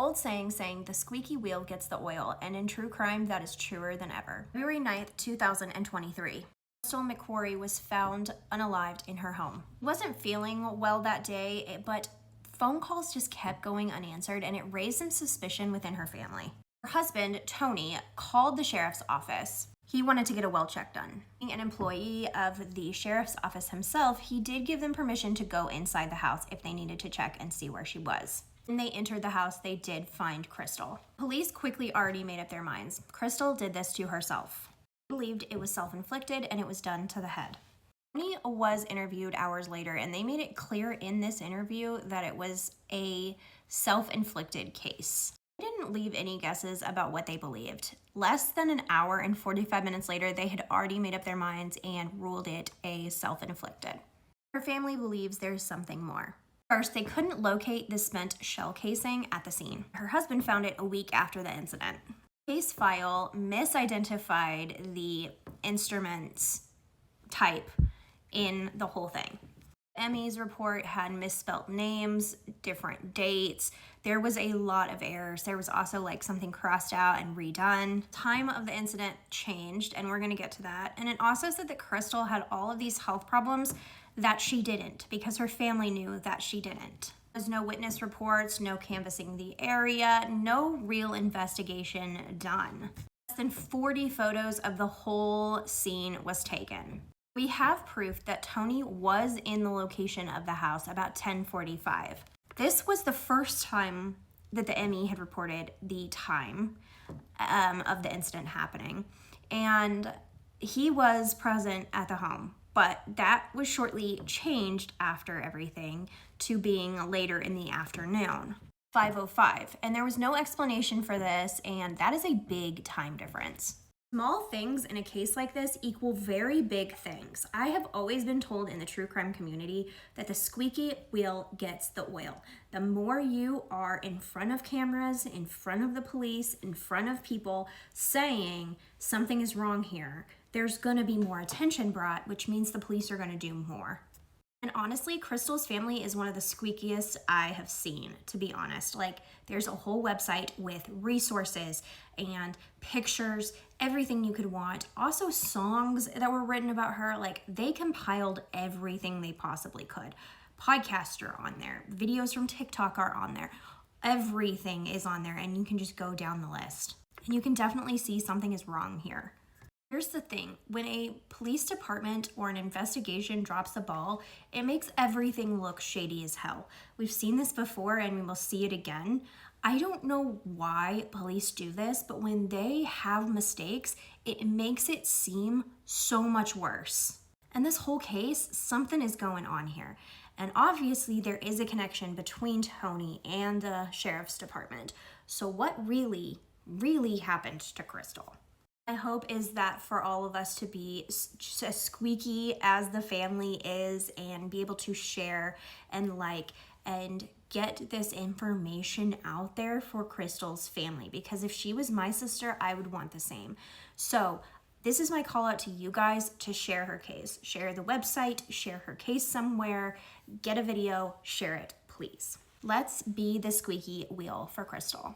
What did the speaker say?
old saying the squeaky wheel gets the oil, and in true crime, that is truer than ever. February 9th, 2023. Crystal McQuarrie was found unalived in her home. She wasn't feeling well that day, but phone calls just kept going unanswered, and it raised some suspicion within her family. Her husband, Tony, called the sheriff's office. He wanted to get a well check done. Being an employee of the sheriff's office himself, he did give them permission to go inside the house if they needed to check and see where she was. When they entered the house, they did find Crystal. Police quickly already made up their minds. Crystal did this to herself. They believed it was self-inflicted and it was done to the head. Tony was interviewed hours later, and they made it clear in this interview that it was a self-inflicted case. They didn't leave any guesses about what they believed. Less than an hour and 45 minutes later, they had already made up their minds and ruled it a self-inflicted. Her family believes there's something more. First, they couldn't locate the spent shell casing at the scene. Her husband found it a week after the incident. Case file misidentified the instrument's type in the whole thing. Emmy's report had misspelled names, different dates. There was a lot of errors. There was also like something crossed out and redone. Time of the incident changed, and we're gonna get to that. And it also said that Crystal had all of these health problems that she didn't, because her family knew that she didn't. There's no witness reports, no canvassing the area, no real investigation done. Less than 40 photos of the whole scene was taken. We have proof that Tony was in the location of the house about 10:45. This was the first time that the ME had reported the time of the incident happening, and he was present at the home, but that was shortly changed after everything to being later in the afternoon, 5:05, and there was no explanation for this, and that is a big time difference. Small things in a case like this equal very big things. I have always been told in the true crime community that the squeaky wheel gets the oil. The more you are in front of cameras, in front of the police, in front of people saying something is wrong here, there's gonna be more attention brought, which means the police are gonna do more. And honestly, Crystal's family is one of the squeakiest I have seen, to be honest. Like, there's a whole website with resources and pictures, everything you could want. Also songs that were written about her. Like, they compiled everything they possibly could. Podcasts are on there. Videos from TikTok are on there. Everything is on there, and you can just go down the list. And you can definitely see something is wrong here. Here's the thing, when a police department or an investigation drops the ball, it makes everything look shady as hell. We've seen this before and we will see it again. I don't know why police do this, but when they have mistakes, it makes it seem so much worse. In this whole case, something is going on here. And obviously there is a connection between Tony and the sheriff's department. So what really happened to Crystal? My hope is that for all of us to be as squeaky as the family is and be able to share and get this information out there for Crystal's family, because if she was my sister, I would want the same. So this is my call out to you guys to share her case. Share the website, share her case somewhere, get a video, share it, please. Let's be the squeaky wheel for Crystal.